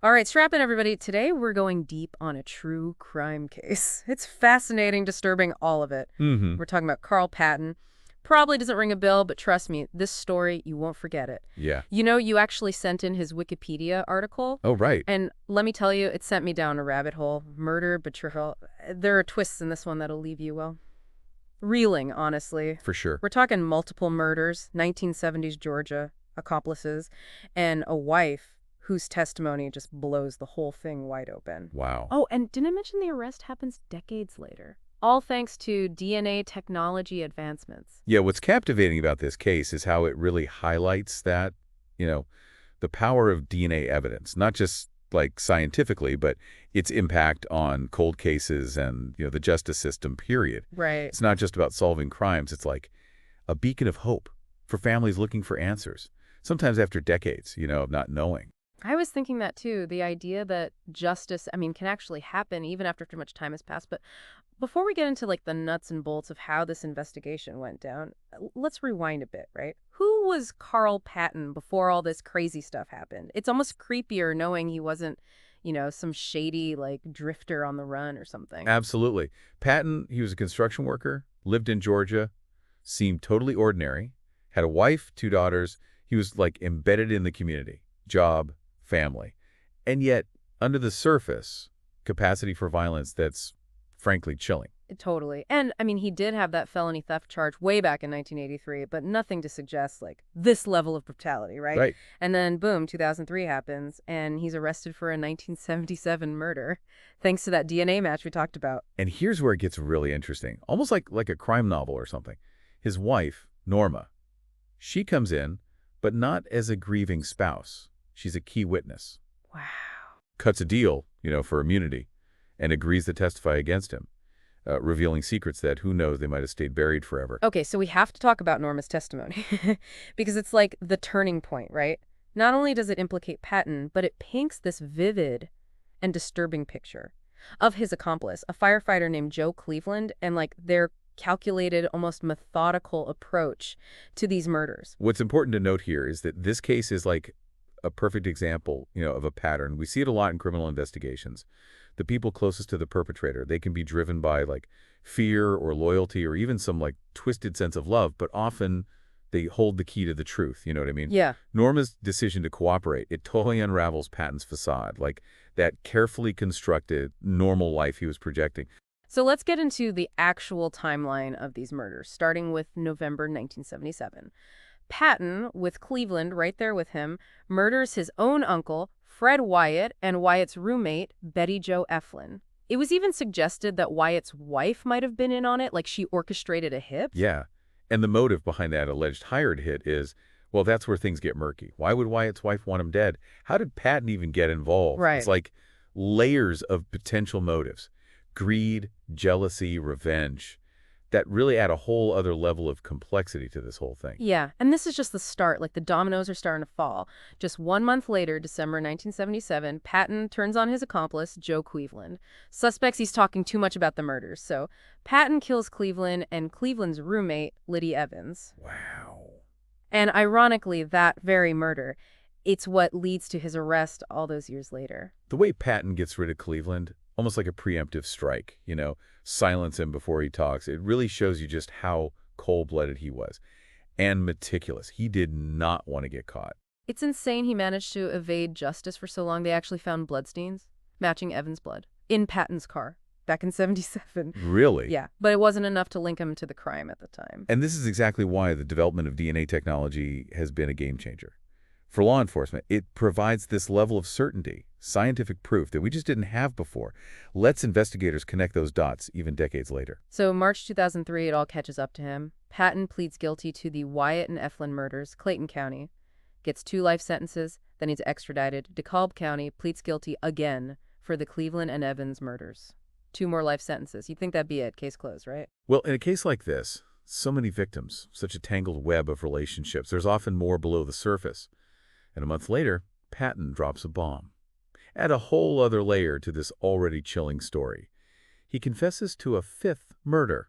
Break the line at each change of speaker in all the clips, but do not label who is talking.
All right, strap in, everybody. Today we're going deep on a true crime case. It's fascinating, disturbing, all of it.
Mm-hmm.
We're talking about Carl Patton. Probably doesn't ring a bell, but trust me, this story, you won't forget it.
Yeah.
You know, you actually sent in his Wikipedia article.
Oh, right.
And let me tell you, it sent me down a rabbit hole. Murder, betrayal. There are twists in this one that'll leave you, well, reeling, honestly.
For sure.
We're talking multiple murders, 1970s Georgia, accomplices, and a wife whose testimony just blows the whole thing wide open.
Wow.
Oh, and didn't I mention the arrest happens decades later? All thanks to DNA technology advancements.
Yeah, what's captivating about this case is how it really highlights that, the power of DNA evidence, not just like scientifically, but its impact on cold cases and, the justice system, period.
Right.
It's not just about solving crimes. It's like a beacon of hope for families looking for answers, sometimes after decades, of not knowing.
I was thinking that too, the idea that justice, can actually happen even after too much time has passed. But before we get into like the nuts and bolts of how this investigation went down, let's rewind a bit, right? Who was Carl Patton before all this crazy stuff happened? It's almost creepier knowing he wasn't, some shady like drifter on the run or something.
Absolutely. Patton, he was a construction worker, lived in Georgia, seemed totally ordinary, had a wife, 2 daughters. He was like embedded in the community, job, family. And yet, under the surface, capacity for violence that's frankly chilling.
Totally. And he did have that felony theft charge way back in 1983, but nothing to suggest like this level of brutality, right?
Right.
And then boom, 2003 happens and he's arrested for a 1977 murder thanks to that DNA match we talked about.
And here's where it gets really interesting, almost like a crime novel or something. His wife, Norma, she comes in, but not as a grieving spouse. She's a key witness.
Wow.
Cuts a deal, for immunity, and agrees to testify against him, revealing secrets that, who knows, they might have stayed buried forever.
Okay, so we have to talk about Norma's testimony because it's like the turning point, right? Not only does it implicate Patton, but it paints this vivid and disturbing picture of his accomplice, a firefighter named Joe Cleveland, and like their calculated, almost methodical approach to these murders.
What's important to note here is that this case is like a perfect example, of a pattern. We see it a lot in criminal investigations. The people closest to the perpetrator, they can be driven by like fear or loyalty or even some like twisted sense of love, but often they hold the key to the truth. You know what I mean?
Yeah.
Norma's decision to cooperate, it totally unravels Patton's facade, like that carefully constructed normal life he was projecting.
So let's get into the actual timeline of these murders, starting with November 1977. Patton, with Cleveland right there with him, murders his own uncle, Fred Wyatt, and Wyatt's roommate, Betty Jo Eflin. It was even suggested that Wyatt's wife might have been in on it, like she orchestrated a hit.
Yeah. And the motive behind that alleged hired hit is, well, that's where things get murky. Why would Wyatt's wife want him dead? How did Patton even get involved?
Right.
It's like layers of potential motives. Greed, jealousy, revenge. That really add a whole other level of complexity to this whole thing.
Yeah, and this is just the start. Like the dominoes are starting to fall. Just 1 month later, December 1977, Patton turns on his accomplice, Joe Cleveland. Suspects he's talking too much about the murders. So Patton kills Cleveland and Cleveland's roommate, Liddy Evans.
Wow.
And ironically, that very murder, it's what leads to his arrest all those years later.
The way Patton gets rid of Cleveland, almost like a preemptive strike, silence him before he talks. It really shows you just how cold-blooded he was and meticulous. He did not want to get caught.
It's insane he managed to evade justice for so long. They actually found bloodstains matching Evans' blood in Patton's car back in 77.
Really?
Yeah, but it wasn't enough to link him to the crime at the time.
And this is exactly why the development of DNA technology has been a game changer. For law enforcement, it provides this level of certainty, scientific proof that we just didn't have before. Lets investigators connect those dots even decades later.
So March 2003, it all catches up to him. Patton pleads guilty to the Wyatt and Eflin murders, Clayton County. Gets 2 life sentences, then he's extradited. DeKalb County pleads guilty again for the Cleveland and Evans murders. 2 more life sentences. You'd think that'd be it. Case closed, right?
Well, in a case like this, so many victims, such a tangled web of relationships, there's often more below the surface. And a month later, Patton drops a bomb. Add a whole other layer to this already chilling story. He confesses to a 5th murder.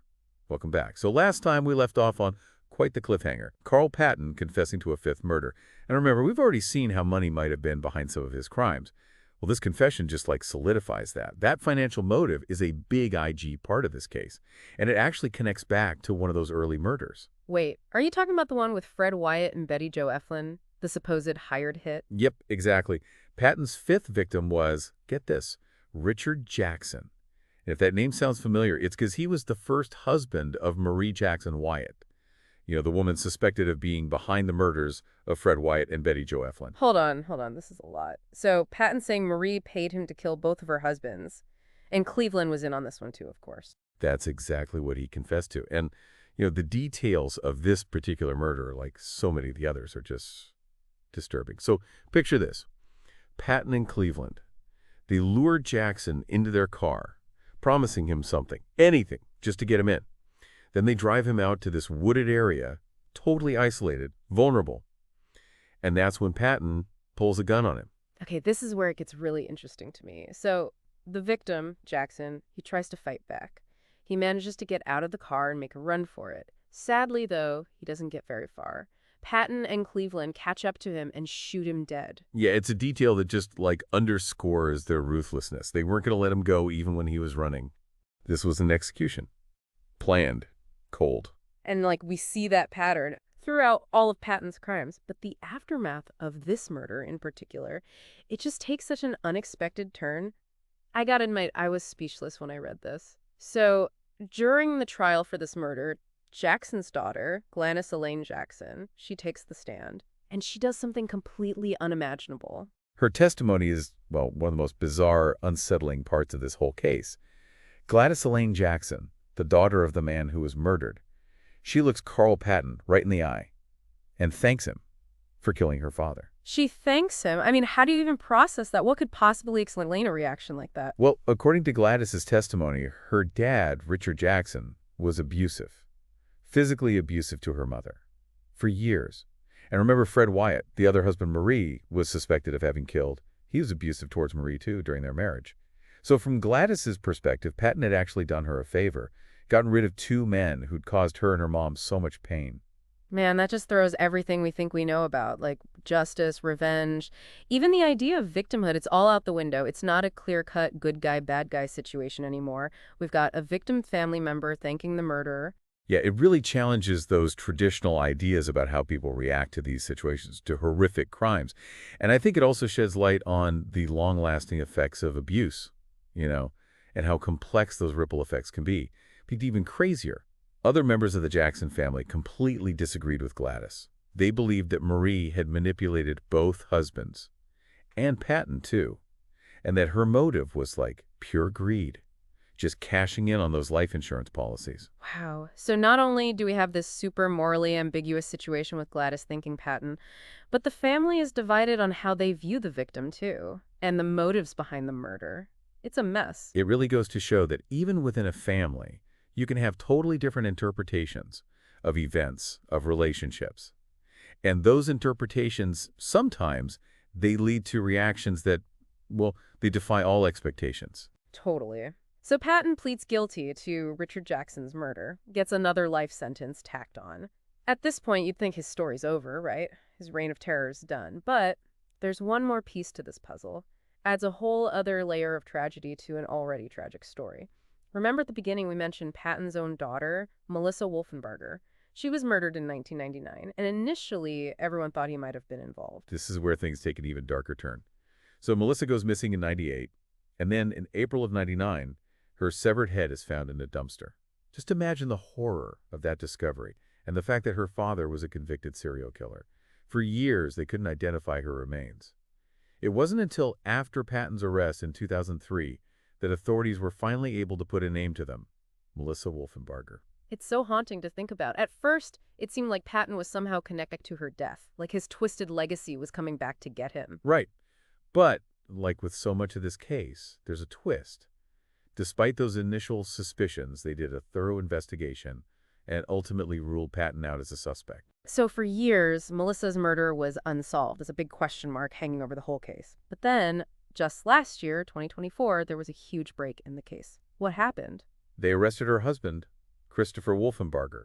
Welcome back. So last time we left off on quite the cliffhanger. Carl Patton confessing to a 5th murder. And remember, we've already seen how money might have been behind some of his crimes. Well, this confession just like solidifies that. That financial motive is a big IG part of this case, and it actually connects back to one of those early murders.
Wait, are you talking about the one with Fred Wyatt and Betty Jo Eflin, the supposed hired hit?
Yep, exactly. Patton's fifth victim was, get this, Richard Jackson. And if that name sounds familiar, it's because he was the first husband of Marie Jackson Wyatt. The woman suspected of being behind the murders of Fred Wyatt and Betty Jo Eflin.
Hold on, this is a lot. So Patton saying Marie paid him to kill both of her husbands. And Cleveland was in on this one too, of course.
That's exactly what he confessed to. And, the details of this particular murder, like so many of the others, are just disturbing. So picture this. Patton and Cleveland. They lured Jackson into their car, promising him something, anything, just to get him in. Then they drive him out to this wooded area, totally isolated, vulnerable. And that's when Patton pulls a gun on him.
Okay, this is where it gets really interesting to me. So the victim, Jackson, he tries to fight back. He manages to get out of the car and make a run for it. Sadly, though, he doesn't get very far. Patton and Cleveland catch up to him and shoot him dead.
Yeah, it's a detail that just, like, underscores their ruthlessness. They weren't going to let him go even when he was running. This was an execution. Planned. Cold.
And, we see that pattern throughout all of Patton's crimes. But the aftermath of this murder in particular, it just takes such an unexpected turn. I gotta admit, I was speechless when I read this. So, during the trial for this murder, Jackson's daughter, Gladys Elaine Jackson, she takes the stand, and she does something completely unimaginable.
Her testimony is, well, one of the most bizarre, unsettling parts of this whole case. Gladys Elaine Jackson, the daughter of the man who was murdered, she looks Carl Patton right in the eye and thanks him for killing her father.
She thanks him? I mean, how do you even process that? What could possibly explain a reaction like that?
Well, according to Gladys's testimony, her dad, Richard Jackson, was abusive, physically abusive to her mother for years. And remember, Fred Wyatt, the other husband, Marie, was suspected of having killed. He was abusive towards Marie, too, during their marriage. So from Gladys's perspective, Patton had actually done her a favor, gotten rid of two men who'd caused her and her mom so much pain.
Man, that just throws everything we think we know about, like justice, revenge, even the idea of victimhood. It's all out the window. It's not a clear-cut good guy, bad guy situation anymore. We've got a victim family member thanking the murderer.
Yeah, it really challenges those traditional ideas about how people react to these situations, to horrific crimes. And I think it also sheds light on the long-lasting effects of abuse, and how complex those ripple effects can be. But even crazier, other members of the Jackson family completely disagreed with Gladys. They believed that Marie had manipulated both husbands, and Patton too, and that her motive was like pure greed, just cashing in on those life insurance policies.
Wow. So not only do we have this super morally ambiguous situation with Gladys thanking Patton, but the family is divided on how they view the victim too, and the motives behind the murder. It's a mess.
It really goes to show that even within a family, you can have totally different interpretations of events, of relationships. And those interpretations, sometimes, they lead to reactions that, well, they defy all expectations.
Totally. So Patton pleads guilty to Richard Jackson's murder, gets another life sentence tacked on. At this point, you'd think his story's over, right? His reign of terror is done. But there's one more piece to this puzzle. Adds a whole other layer of tragedy to an already tragic story. Remember at the beginning we mentioned Patton's own daughter, Melissa Wolfenbarger. She was murdered in 1999, and initially everyone thought he might have been involved.
This is where things take an even darker turn. So Melissa goes missing in '98, and then in April of '99, her severed head is found in a dumpster. Just imagine the horror of that discovery and the fact that her father was a convicted serial killer. For years, they couldn't identify her remains. It wasn't until after Patton's arrest in 2003 that authorities were finally able to put a name to them, Melissa Wolfenbarger.
It's so haunting to think about. At first, it seemed like Patton was somehow connected to her death, like his twisted legacy was coming back to get him.
Right. But, like with so much of this case, there's a twist. Despite those initial suspicions, they did a thorough investigation and ultimately ruled Patton out as a suspect.
So for years, Melissa's murder was unsolved. There's a big question mark hanging over the whole case. But then, just last year, 2024, there was a huge break in the case. What happened?
They arrested her husband, Christopher Wolfenbarger,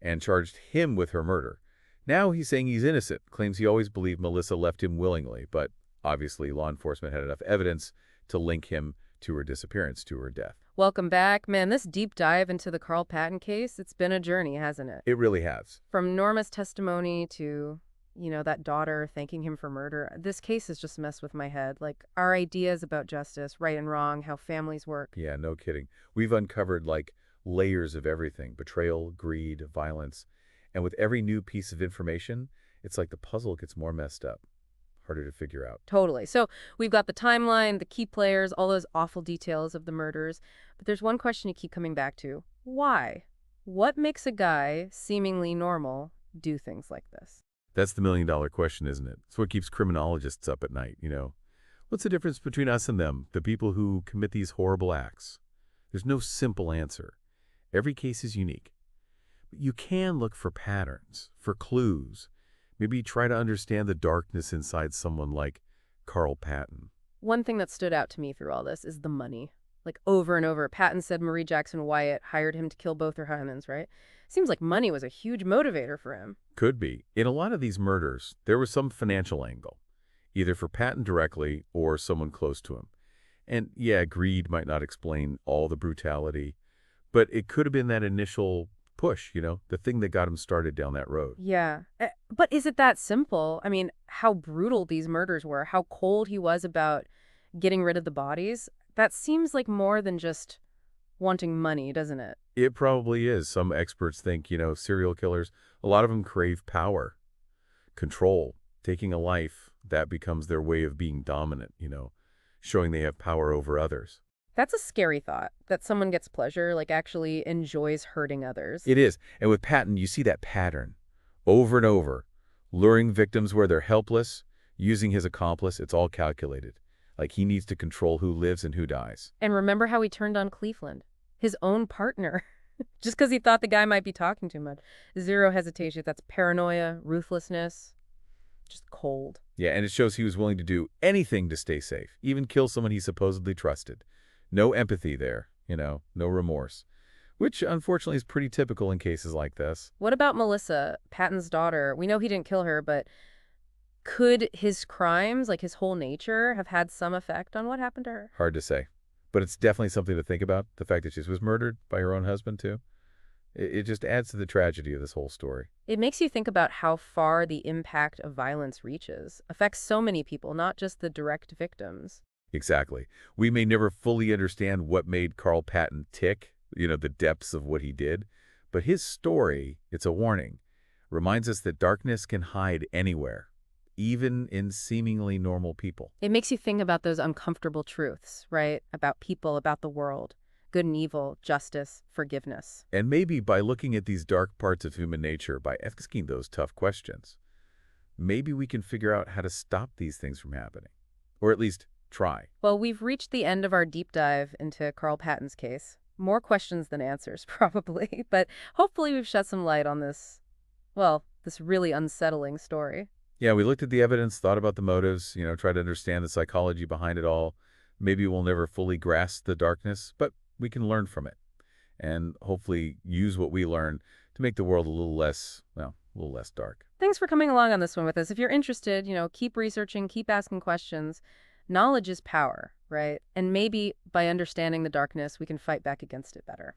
and charged him with her murder. Now he's saying he's innocent, claims he always believed Melissa left him willingly, but Obviously, law enforcement had enough evidence to link him to her disappearance, to her death.
Welcome back. Man, this deep dive into the Carl Patton case, it's been a journey, hasn't it?
It really has.
From Norma's testimony to, that daughter thanking him for murder, this case has just messed with my head. Like, our ideas about justice, right and wrong, how families work.
Yeah, no kidding. We've uncovered like layers of everything: betrayal, greed, violence. And with every new piece of information, it's like the puzzle gets more messed up, harder to figure out.
Totally. So we've got the timeline, the key players, all those awful details of the murders. But there's one question you keep coming back to. Why? What makes a guy, seemingly normal, do things like this?
That's the million-dollar question, isn't it? It's what keeps criminologists up at night, you know. What's the difference between us and them, the people who commit these horrible acts? There's no simple answer. Every case is unique. But you can look for patterns, for clues. Maybe try to understand the darkness inside someone like Carl Patton.
One thing that stood out to me through all this is the money. Like over and over, Patton said Marie Jackson Wyatt hired him to kill both her husbands, right? Seems like money was a huge motivator for him.
Could be. In a lot of these murders, there was some financial angle, either for Patton directly or someone close to him. And yeah, greed might not explain all the brutality, but it could have been that initial push, the thing that got him started down that road.
Yeah. But is it that simple? I mean, how brutal these murders were, how cold he was about getting rid of the bodies. That seems like more than just wanting money, doesn't it?
It probably is. Some experts think, serial killers, a lot of them crave power, control, taking a life that becomes their way of being dominant, showing they have power over others.
That's a scary thought, that someone gets pleasure, like actually enjoys hurting others.
It is. And with Patton, you see that pattern over and over, luring victims where they're helpless, using his accomplice. It's all calculated. Like he needs to control who lives and who dies.
And remember how he turned on Cleveland, his own partner, just because he thought the guy might be talking too much. Zero hesitation. That's paranoia, ruthlessness, just cold.
Yeah, and it shows he was willing to do anything to stay safe, even kill someone he supposedly trusted. No empathy there, no remorse, which unfortunately is pretty typical in cases like this.
What about Melissa, Patton's daughter? We know he didn't kill her, but could his crimes, like his whole nature, have had some effect on what happened to her?
Hard to say, but it's definitely something to think about. The fact that she was murdered by her own husband, too. It just adds to the tragedy of this whole story.
It makes you think about how far the impact of violence reaches, affects so many people, not just the direct victims.
Exactly. We may never fully understand what made Carl Patton tick, the depths of what he did, but his story, it's a warning, reminds us that darkness can hide anywhere, even in seemingly normal people.
It makes you think about those uncomfortable truths, right? About people, about the world, good and evil, justice, forgiveness.
And maybe by looking at these dark parts of human nature, by asking those tough questions, maybe we can figure out how to stop these things from happening, or at least try.
Well, we've reached the end of our deep dive into Carl Patton's case. More questions than answers, probably, but hopefully we've shed some light on this really unsettling story.
Yeah, we looked at the evidence, thought about the motives, tried to understand the psychology behind it all. Maybe we'll never fully grasp the darkness, but we can learn from it and hopefully use what we learn to make the world a little less dark.
Thanks for coming along on this one with us. If you're interested, keep researching, keep asking questions. Knowledge is power, right? And maybe by understanding the darkness, we can fight back against it better.